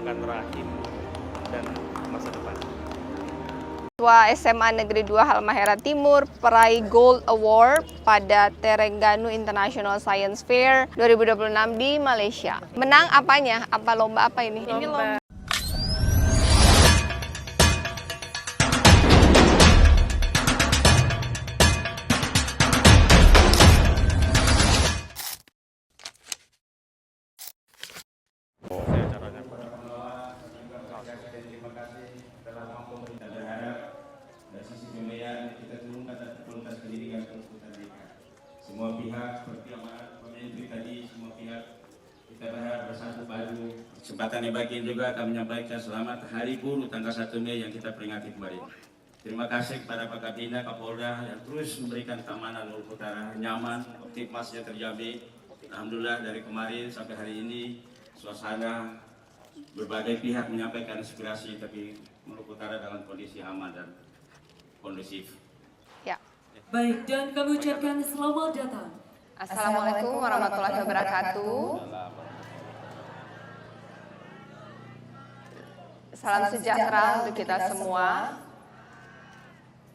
akan rahim dan masa depan. Siswa SMA Negeri 2 Halmahera Timur peraih Gold Award pada Terengganu International Science Fair 2026 di Malaysia. Menang apanya? Apa lomba apa ini? Ini lomba. Semua pihak seperti amanat Menteri tadi, semua pihak kita berharap bersatu padu. Kesempatan yang baik juga kami menyampaikan selamat Hari Buruh tanggal 1 Mei yang kita peringati kemarin. Terima kasih kepada Pak Kabinda, Kapolda yang terus memberikan keamanan Maluku Utara nyaman, optimisnya terjamin. Alhamdulillah dari kemarin sampai hari ini suasana berbagai pihak menyampaikan aspirasi, tapi Maluku Utara dalam kondisi aman dan kondusif. Ya. Baik, dan kami ucapkan selamat datang. Assalamualaikum warahmatullahi wabarakatuh. Salam sejahtera untuk kita semua.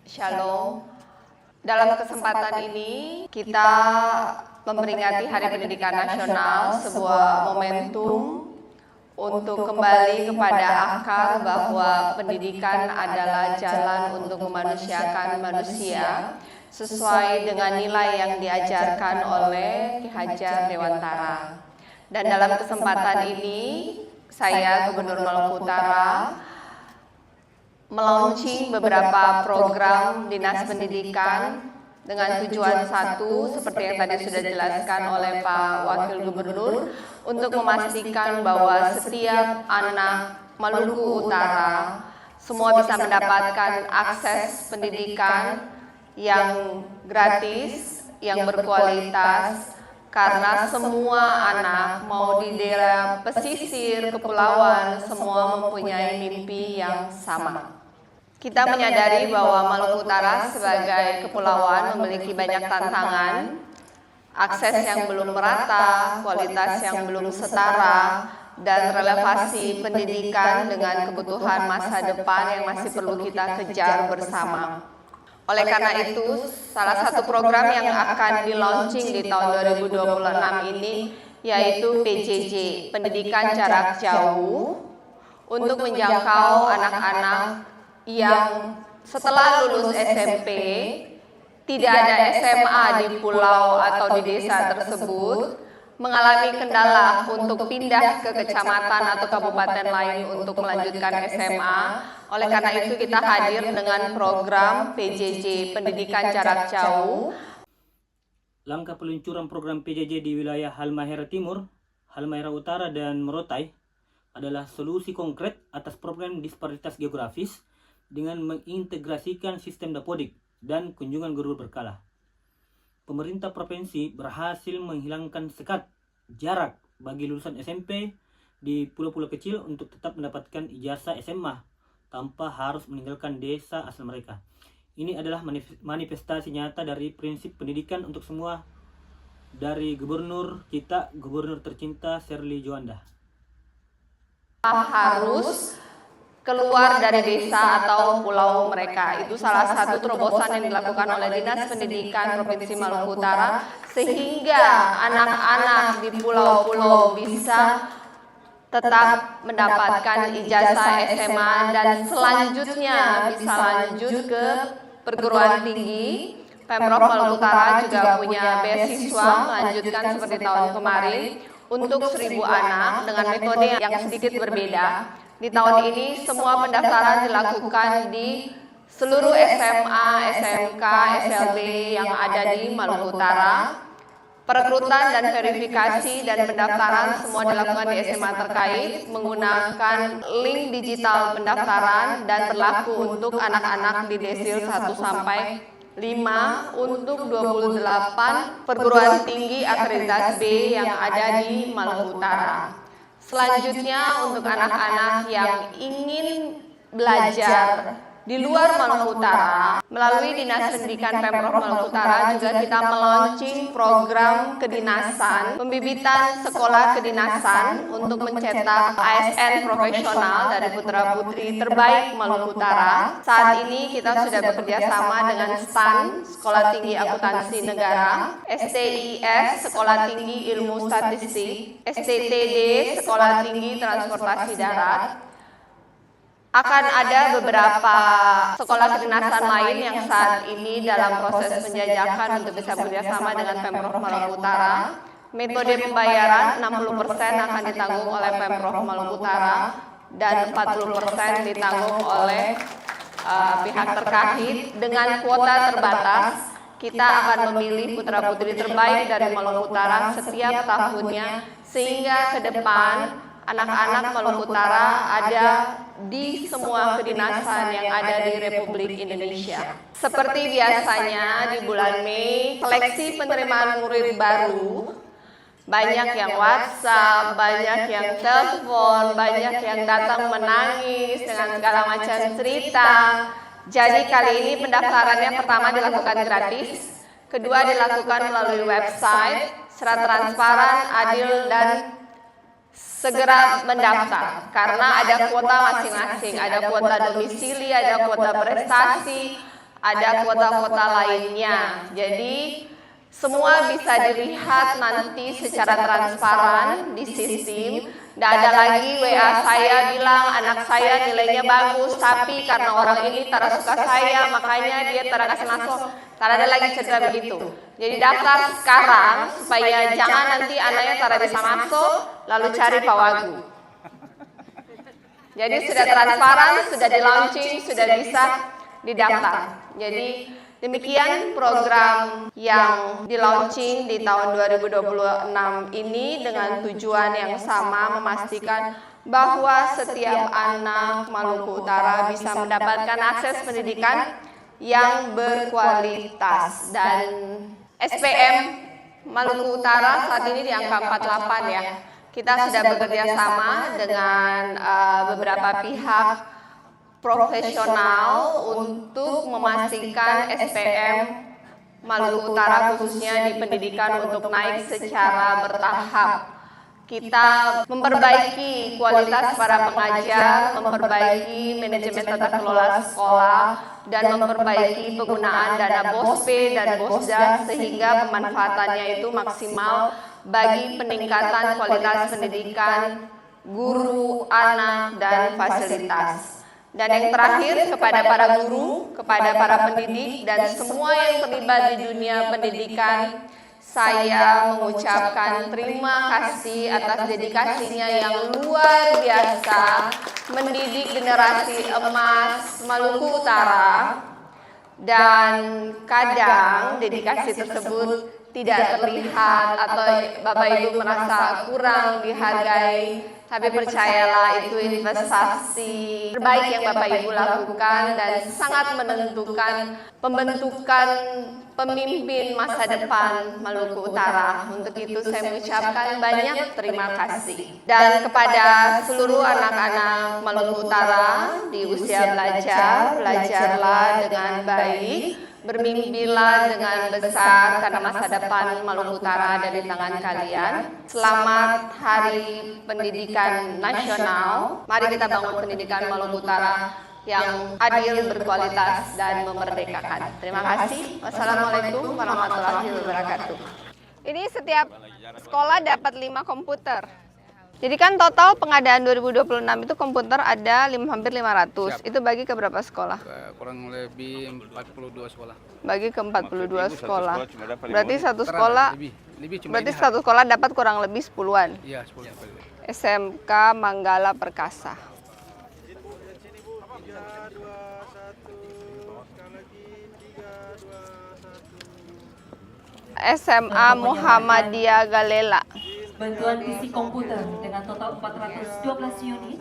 Shalom. Dalam kesempatan ini kita memperingati Hari Pendidikan Nasional, sebuah momentum untuk kembali kepada akar bahwa pendidikan adalah jalan untuk memanusiakan manusia sesuai dengan nilai yang diajarkan oleh Ki Hajar Dewantara. Dan dalam kesempatan ini, saya Gubernur Maluku Utara melaunching beberapa program Dinas Pendidikan dengan tujuan satu, seperti yang tadi sudah dijelaskan oleh Pak Wakil Gubernur, untuk memastikan bahwa setiap anak Maluku Utara semua bisa mendapatkan akses pendidikan yang gratis, yang berkualitas, karena semua anak mau di daerah pesisir, kepulauan, semua mempunyai mimpi yang sama. Kita menyadari bahwa Maluku Utara sebagai kepulauan memiliki banyak tantangan, akses yang belum merata, kualitas yang belum setara, dan relevansi pendidikan dengan kebutuhan masa depan yang masih perlu kita kejar bersama. Oleh karena itu, salah satu program yang akan di-launching di tahun 2026 ini yaitu PJJ, Pendidikan Jarak Jauh, untuk menjangkau anak-anak yang setelah lulus SMP, tidak ada SMA di pulau atau di desa tersebut, mengalami kendala untuk pindah ke kecamatan atau kabupaten lain untuk melanjutkan SMA. Oleh karena itu kita hadir dengan program PJJ Pendidikan Jarak Jauh. Langkah peluncuran program PJJ di wilayah Halmahera Timur, Halmahera Utara, dan Morotai adalah solusi konkret atas problem disparitas geografis dengan mengintegrasikan sistem dapodik dan kunjungan guru berkala. Pemerintah provinsi berhasil menghilangkan sekat jarak bagi lulusan SMP di pulau-pulau kecil untuk tetap mendapatkan ijazah SMA tanpa harus meninggalkan desa asal mereka. Ini adalah manifestasi nyata dari prinsip pendidikan untuk semua dari gubernur kita, gubernur tercinta Sherly Juanda. Harus keluar dari desa atau pulau mereka. Itu salah satu terobosan yang dilakukan oleh Dinas Pendidikan Provinsi Maluku Utara, sehingga anak-anak di pulau-pulau bisa tetap mendapatkan ijazah SMA dan selanjutnya bisa lanjut ke perguruan tinggi. Pemprov Maluku Utara juga punya beasiswa melanjutkan seperti tahun kemarin untuk 1.000 anak dengan metode yang sedikit berbeda. Di tahun ini semua pendaftaran dilakukan di seluruh SMA, SMK, SLB yang ada di Maluku Utara. Perekrutan dan verifikasi dan pendaftaran semua dilakukan di SMA terkait menggunakan link digital pendaftaran dan berlaku untuk anak-anak di desil 1 sampai 5 untuk 28 perguruan tinggi akreditasi B yang ada di Maluku Utara. Selanjutnya untuk anak-anak yang ingin belajar Di luar Maluku Utara, melalui Dinas Pendidikan Pemprov Maluku Utara juga kita melaunching program kedinasan, pembibitan sekolah kedinasan untuk mencetak ASN profesional dari putra-putri terbaik Maluku Utara. Saat ini kita sudah bekerja sama dengan STAN, Sekolah Tinggi Akuntansi Negara, STIS, Sekolah Tinggi Ilmu Statistik, STTD, Sekolah Tinggi Transportasi Darat. Akan ada beberapa sekolah kedinasan lain yang saat ini dalam proses penjajakan untuk bisa bekerjasama dengan Pemprov Maluku Utara. Metode pembayaran 60% akan ditanggung oleh Pemprov Maluku Utara dan 40% ditanggung oleh pihak terkait. Dengan kuota terbatas, kita akan memilih putra-putri terbaik dari Maluku Utara setiap tahunnya, sehingga ke depan anak-anak Maluku Utara ada di semua kedinasan yang ada di Republik Indonesia. Seperti biasanya di bulan Mei, seleksi penerimaan murid baru, banyak yang WhatsApp, banyak yang telepon, banyak yang datang menangis dengan segala macam cerita. Jadi kali ini pendaftarannya pertama dilakukan gratis, kedua dilakukan melalui website, secara transparan, adil, dan segera mendaftar karena ada kuota masing-masing, ada kuota domisili, ada kuota prestasi, ada kuota-kuota lainnya. Jadi semua bisa dilihat nanti secara transparan di sistem. Tidak ada lagi WA saya bilang anak saya nilainya bagus, tapi karena orang ini tak suka saya, makanya dia tak kasih masuk. Tak ada lagi cerita begitu. Jadi daftar sekarang supaya jangan nanti anaknya tak bisa masuk, lalu cari Pak Wagu. Jadi sudah transparan, sudah di launching, sudah bisa didaftar. Jadi demikian program yang di launching di tahun 2026 ini dengan tujuan yang sama, memastikan bahwa setiap anak Maluku Utara bisa mendapatkan akses pendidikan yang berkualitas. Dan SPM Maluku Utara saat ini di angka 48 ya. Kita sudah bekerja sama dengan beberapa pihak profesional untuk memastikan SPM Maluku Utara khususnya di pendidikan untuk naik secara bertahap. Kita memperbaiki kualitas para pengajar, memperbaiki manajemen tata kelola sekolah, dan memperbaiki penggunaan dana BOSP dan BOSDA sehingga pemanfaatannya itu maksimal bagi peningkatan kualitas pendidikan guru, anak, dan fasilitas. Dan yang terakhir, kepada para guru, kepada para pendidik, dan semua yang terlibat di dunia pendidikan, saya mengucapkan terima kasih atas dedikasinya yang luar biasa mendidik generasi emas Maluku Utara. Dan kadang dedikasi tersebut tidak terlihat atau Bapak Ibu merasa kurang dihargai. Tapi percayalah, itu investasi terbaik yang Bapak Ibu lakukan dan sangat menentukan pembentukan pemimpin masa depan Maluku Utara. Untuk itu saya mengucapkan banyak terima kasih. Dan kepada seluruh anak-anak Maluku Utara di usia belajar, belajarlah dengan baik. Bermimpilah dengan besar karena masa depan Maluku Utara ada di tangan kalian. Selamat Hari Pendidikan Nasional. Mari kita bangun pendidikan Maluku Utara yang adil, berkualitas, dan memerdekakan. Terima kasih. Wassalamualaikum warahmatullahi wabarakatuh. Ini setiap sekolah dapat 5 komputer. Jadi kan total pengadaan 2026 itu komputer ada hampir 500. Siap. Itu bagi ke berapa sekolah? Kurang lebih 42 sekolah. Bagi ke 42 sekolah. Berarti satu sekolah berarti satu sekolah dapat kurang lebih 10-an. Iya, 10. SMK Manggala Perkasa. SMA Muhammadiyah Galela. Bantuan PC komputer dengan total 412 unit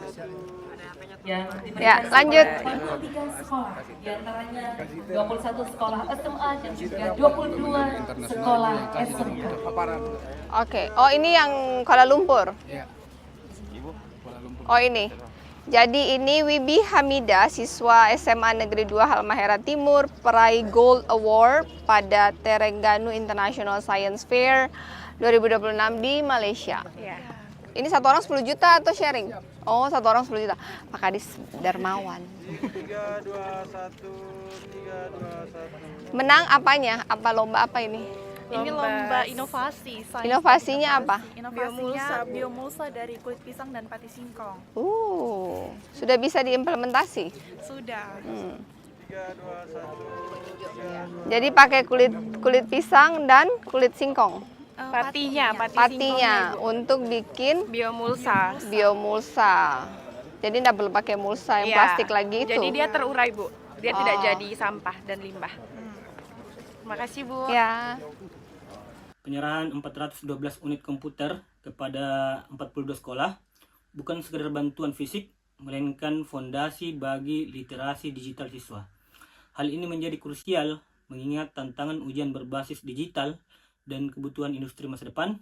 yang diberikan Ya, lanjut. 43 sekolah, diantaranya 21 sekolah SMA dan juga 22 sekolah SMK. Oke, oh ini yang Kuala Lumpur. Iya. Oh ini. Jadi ini Wibi Hamida, siswa SMA Negeri 2 Halmahera Timur, peraih Gold Award pada Terengganu International Science Fair 2026 di Malaysia. Ya. Ini satu orang 10 juta atau sharing? Oh, satu orang 10 juta. Pak Kadis Darmawan. 321. Menang apanya? Apa lomba apa ini? Ini lomba inovasi. Inovasinya apa? Inovasinya biomulsa dari kulit pisang dan pati singkong. Sudah bisa diimplementasi? Sudah. Jadi pakai kulit pisang dan kulit singkong. Patinya Untuk bikin biomulsa. Jadi tidak perlu pakai mulsa yang plastik lagi itu. Jadi dia terurai, Bu. Dia tidak jadi sampah dan limbah. Terima kasih, Bu. Ya. Penyerahan 412 unit komputer kepada 42 sekolah bukan sekedar bantuan fisik, melainkan fondasi bagi literasi digital siswa. Hal ini menjadi krusial mengingat tantangan ujian berbasis digital dan kebutuhan industri masa depan.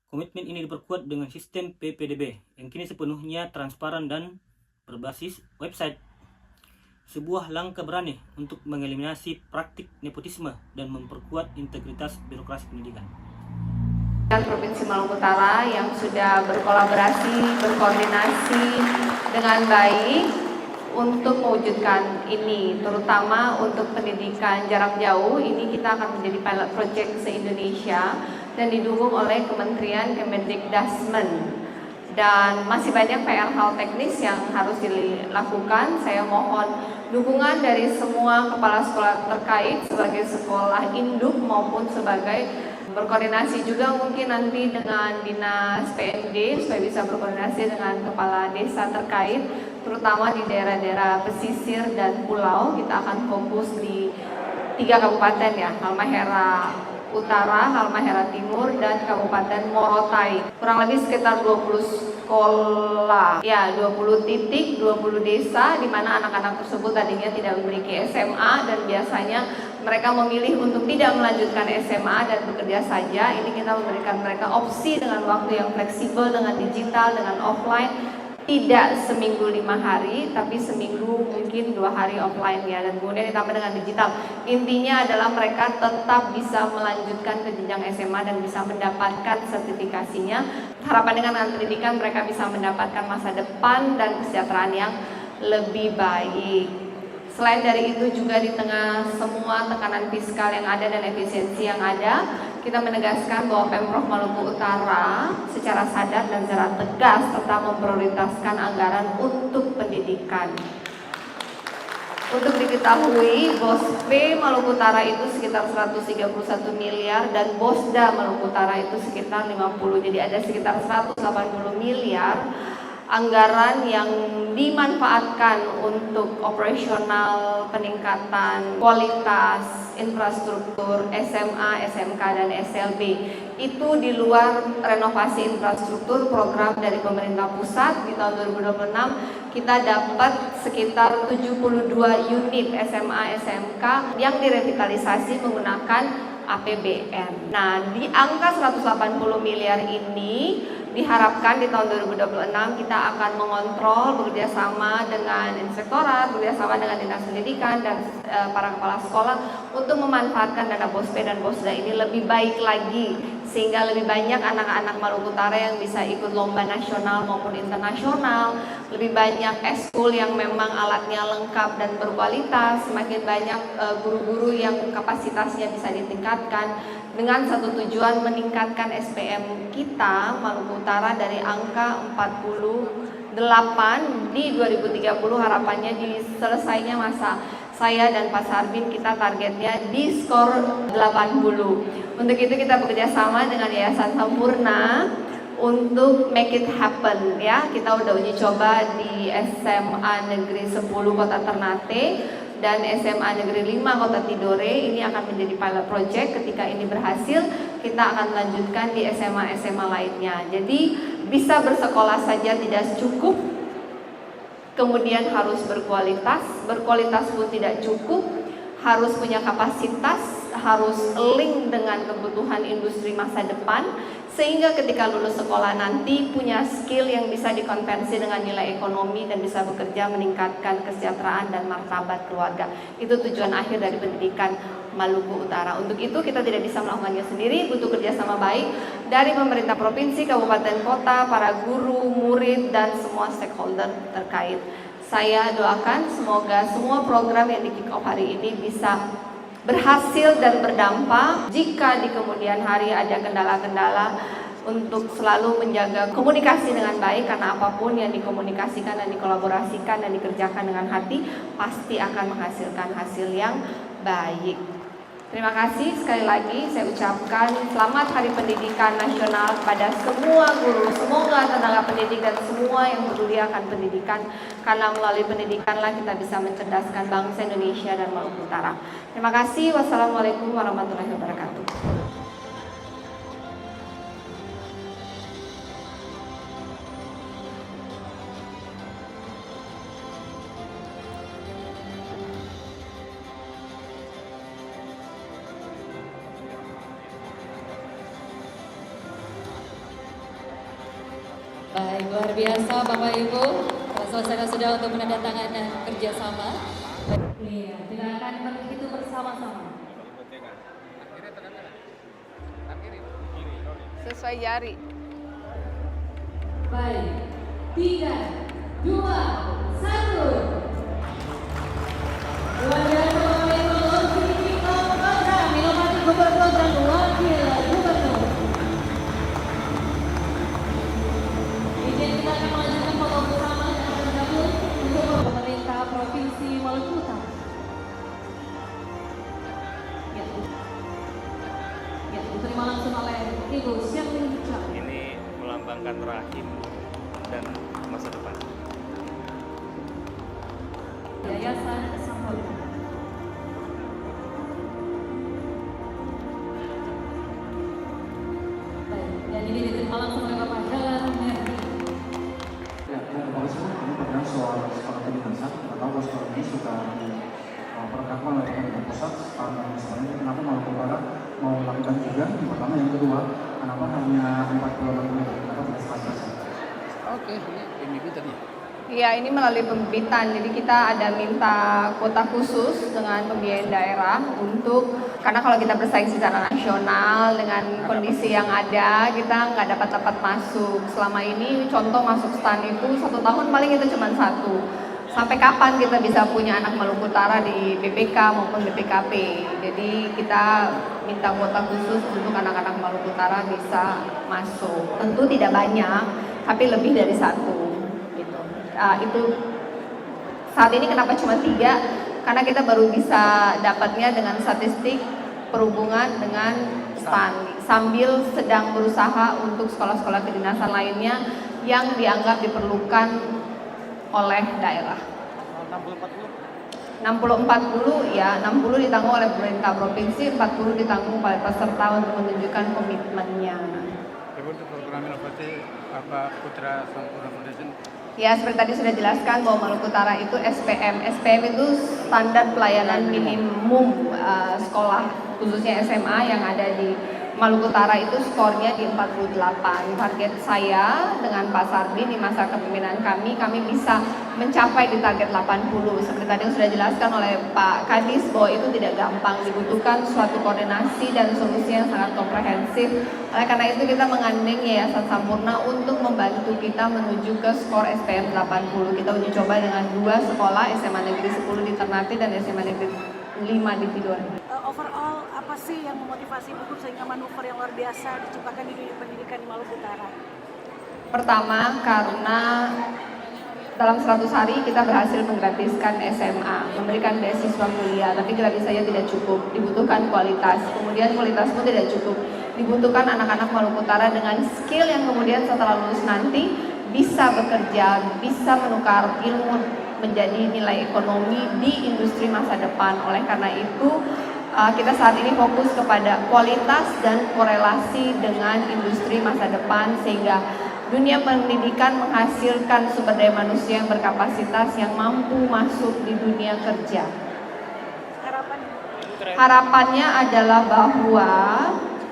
Komitmen ini diperkuat dengan sistem PPDB yang kini sepenuhnya transparan dan berbasis website. Sebuah langkah berani untuk mengeliminasi praktik nepotisme dan memperkuat integritas birokrasi pendidikan. Provinsi Maluku Utara yang sudah berkoordinasi dengan baik untuk mewujudkan ini, terutama untuk pendidikan jarak jauh. Ini kita akan menjadi pilot project se-Indonesia dan didukung oleh Kementerian Kemendikbudrismen. Dan masih banyak PR hal teknis yang harus dilakukan. Saya mohon dukungan dari semua kepala sekolah terkait sebagai sekolah induk maupun sebagai berkoordinasi juga mungkin nanti dengan Dinas PND supaya bisa berkoordinasi dengan kepala desa terkait, terutama di daerah-daerah pesisir dan pulau. Kita akan fokus di 3 kabupaten ya, Halmahera Utara, Halmahera Timur, dan Kabupaten Morotai. Kurang lebih sekitar 20 sekolah, ya 20 titik, 20 desa di mana anak-anak tersebut tadinya tidak memiliki SMA dan biasanya mereka memilih untuk tidak melanjutkan SMA dan bekerja saja. Ini kita memberikan mereka opsi dengan waktu yang fleksibel, dengan digital, dengan offline. Tidak seminggu 5 hari, tapi seminggu mungkin 2 hari offline ya, dan kemudian ditambah dengan digital. Intinya adalah mereka tetap bisa melanjutkan ke jenjang SMA dan bisa mendapatkan sertifikasinya. Harapan dengan pendidikan mereka bisa mendapatkan masa depan dan kesejahteraan yang lebih baik. Selain dari itu juga di tengah semua tekanan fiskal yang ada dan efisiensi yang ada, kita menegaskan bahwa Pemprov Maluku Utara secara sadar dan secara tegas tetap memprioritaskan anggaran untuk pendidikan. Untuk diketahui, BOSP Maluku Utara itu sekitar 131 miliar dan BOSDA Maluku Utara itu sekitar 50. Jadi ada sekitar 180 miliar anggaran yang dimanfaatkan untuk operasional peningkatan kualitas infrastruktur SMA, SMK, dan SLB. Itu di luar renovasi infrastruktur program dari pemerintah pusat. Di tahun 2026 kita dapat sekitar 72 unit SMA, SMK yang direvitalisasi menggunakan APBN. Nah, di angka 180 miliar ini diharapkan di tahun 2026 kita akan mengontrol bekerjasama dengan inspektorat, bekerjasama dengan dinas pendidikan dan para kepala sekolah untuk memanfaatkan dana BOSP dan BOSDA ini lebih baik lagi, sehingga lebih banyak anak-anak Maluku Utara yang bisa ikut lomba nasional maupun internasional, lebih banyak eskul yang memang alatnya lengkap dan berkualitas, semakin banyak guru-guru yang kapasitasnya bisa ditingkatkan, dengan satu tujuan meningkatkan SPM kita Maluku Utara dari angka 48 di 2030, harapannya diselesainya masa saya dan Pak Sarbin kita targetnya di skor 80. Untuk itu kita bekerja sama dengan Yayasan Sampurna untuk make it happen ya. Kita udah uji coba di SMA Negeri 10 Kota Ternate dan SMA Negeri 5 Kota Tidore. Ini akan menjadi pilot project. Ketika ini berhasil, kita akan lanjutkan di SMA-SMA lainnya. Jadi bisa bersekolah saja tidak cukup, kemudian harus berkualitas pun tidak cukup, harus punya kapasitas, harus link dengan kebutuhan industri masa depan, sehingga ketika lulus sekolah nanti punya skill yang bisa dikonversi dengan nilai ekonomi dan bisa bekerja meningkatkan kesejahteraan dan martabat keluarga. Itu tujuan akhir dari pendidikan Maluku Utara. Untuk itu kita tidak bisa melakukannya sendiri, butuh kerjasama baik dari pemerintah provinsi, kabupaten, kota, para guru, murid, dan semua stakeholder terkait. Saya doakan semoga semua program yang di kick off hari ini bisa berhasil dan berdampak. Jika di kemudian hari ada kendala-kendala, untuk selalu menjaga komunikasi dengan baik, karena apapun yang dikomunikasikan dan dikolaborasikan dan dikerjakan dengan hati pasti akan menghasilkan hasil yang baik. Terima kasih sekali lagi saya ucapkan selamat Hari Pendidikan Nasional kepada semua guru, semoga tenaga pendidik dan semua yang peduli akan pendidikan, karena melalui pendidikanlah kita bisa mencerdaskan bangsa Indonesia dan Maluku Utara. Terima kasih. Wassalamualaikum warahmatullahi wabarakatuh. Baik, luar biasa Bapak Ibu. Selesai sudah untuk menandatangani kerjasama. Iya, kita akan menghitung bersama-sama. Sesuai jari. Baik, 3, 2, 1. Luar biasa Bapak Ibu, program Inovatif Gubernur dan Wakil Gubernur. Izin kita akan melanjutkan foto bersama dengan bergabung untuk pemerintah Provinsi Maluku Utara. Ya, diterima langsung oleh Ibu Syafrin Chang. Ini melambangkan rahim dan masa depan. Yayasan Sampurna. Baik, dan ini diterima langsung oleh Bapak Helar Merdi. Ya, ini pertanyaan soal sekolah kedinasan. Atau sekolah ini sudah diperagakan oleh pemerintah pusat. Misalnya, kenapa Maluku Utara mau melakukan juga? Yang pertama, yang kedua, kenapa hanya 40 menit? Kenapa tidak 11? Oke, ini ibu tadi. Ya, ini melalui pembibitan. Jadi kita ada minta kuota khusus dengan pembiayaan daerah untuk, karena kalau kita bersaing secara nasional dengan kondisi yang ada, kita nggak dapat masuk. Selama ini contoh masuk STAN itu 1 tahun paling itu cuma 1. Sampai kapan kita bisa punya anak Maluku Utara di BPK maupun BPKP. Jadi kita minta kuota khusus untuk anak-anak Maluku Utara bisa masuk. Tentu tidak banyak, tapi lebih dari 1. Itu saat ini kenapa cuma 3? Karena kita baru bisa dapatnya dengan statistik perhubungan dengan STAN, sambil sedang berusaha untuk sekolah-sekolah kedinasan lainnya yang dianggap diperlukan oleh daerah. 60-40 ya, 60 ditanggung oleh pemerintah provinsi, 40 ditanggung oleh peserta untuk menunjukkan komitmennya. Ibu untuk program inovatif apa Putra Sampurna Foundation? Ya, seperti tadi sudah jelaskan bahwa Maluku Utara itu SPM. SPM itu standar pelayanan minimum sekolah, khususnya SMA yang ada di Maluku Utara itu skornya di 48. Target saya dengan Pak Sardi di masa kepemimpinan kami bisa mencapai di target 80. Seperti tadi yang sudah dijelaskan oleh Pak Kadis bahwa itu tidak gampang, dibutuhkan suatu koordinasi dan solusi yang sangat komprehensif. Oleh karena itu kita mengandeng Yayasan Sampurna untuk membantu kita menuju ke skor SPM 80. Kita uji coba dengan 2 sekolah, SMA Negeri 10 di Ternate dan SMA Negeri 5 di Tidore. Overall, apa sih yang memotivasi Ibu sehingga manuver yang luar biasa diciptakan di dunia pendidikan di Maluku Utara? Pertama, karena dalam 100 hari kita berhasil menggratiskan SMA, memberikan beasiswa kuliah, tapi gratisnya tidak cukup, dibutuhkan kualitas. Kemudian kualitas pun tidak cukup, dibutuhkan anak-anak Maluku Utara dengan skill yang kemudian setelah lulus nanti bisa bekerja, bisa menukar ilmu menjadi nilai ekonomi di industri masa depan. Oleh karena itu, kita saat ini fokus kepada kualitas dan korelasi dengan industri masa depan, sehingga dunia pendidikan menghasilkan sumber daya manusia yang berkapasitas yang mampu masuk di dunia kerja. Harapan harapannya adalah bahwa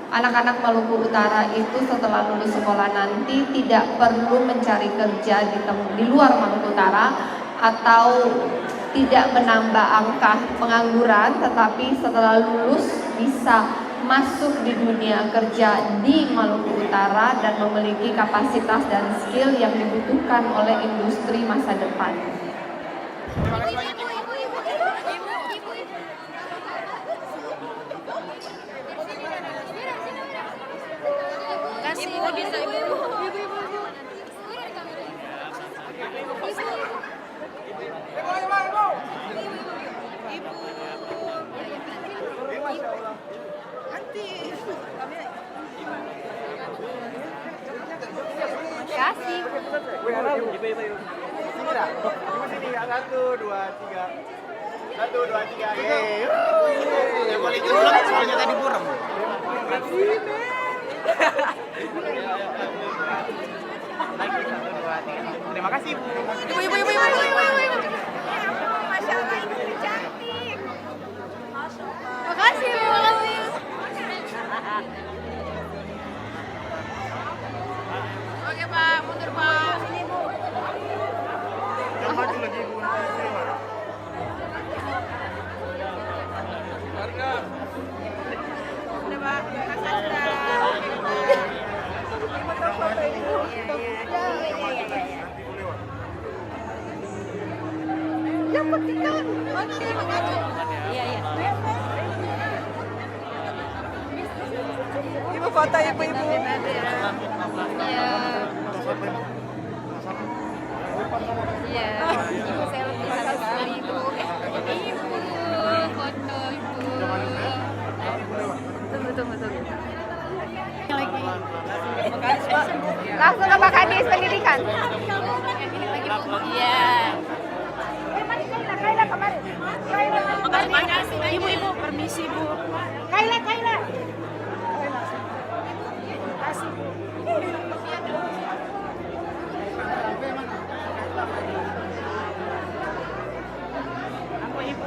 anak-anak Maluku Utara itu setelah lulus sekolah nanti tidak perlu mencari kerja di luar Maluku Utara atau tidak menambah angka pengangguran, tetapi setelah lulus bisa masuk di dunia kerja di Maluku Utara dan memiliki kapasitas dan skill yang dibutuhkan oleh industri masa depan. Kasih. Sini dah. Ibu sini. 1, 2, 3. 1, 2, 3. Yang boleh jualan soalnya tadi burem. Lagi 1, 2, 3. Terima kasih, Bu. Ibu. Masya Allah, ibu cantik. Makasih, Bu. Makasih. Oke, Pak. Mundur, Pak. Sini, Bu. Yang maju lagi, Bu. Udah, Pak. Makasih, sudah. Ya, petikan. Oke, makasih. Iya. Ibu foto ibu. Iya. Ibu selfie satu kali, Ibu. Ibu, foto Ibu. Tunggu. Lagi. Langsung ke Pak Kadis Pendidikan. Iya. Kaila kemarin. Makasih. Ibu, permisi, Bu. Kaila.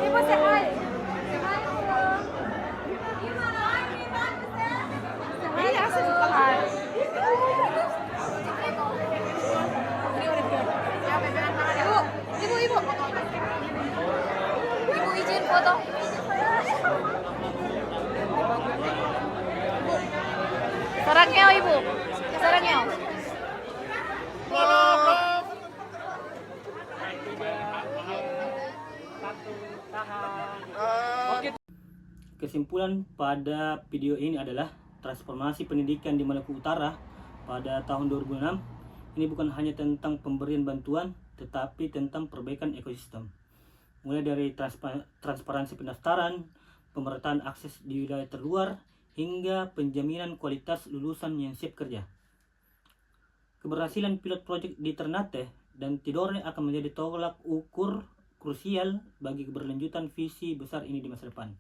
Ibu sehat. Iya, sehat. Ibu. Ibu izin foto. Sarangnya, Ibu. Sarangnya. Kesimpulan pada video ini adalah transformasi pendidikan di Maluku Utara pada tahun 2006 ini bukan hanya tentang pemberian bantuan, tetapi tentang perbaikan ekosistem. Mulai dari transparansi pendaftaran, pemerataan akses di wilayah terluar, hingga penjaminan kualitas lulusan yang siap kerja. Keberhasilan pilot project di Ternate dan Tidore akan menjadi tolak ukur krusial bagi keberlanjutan visi besar ini di masa depan.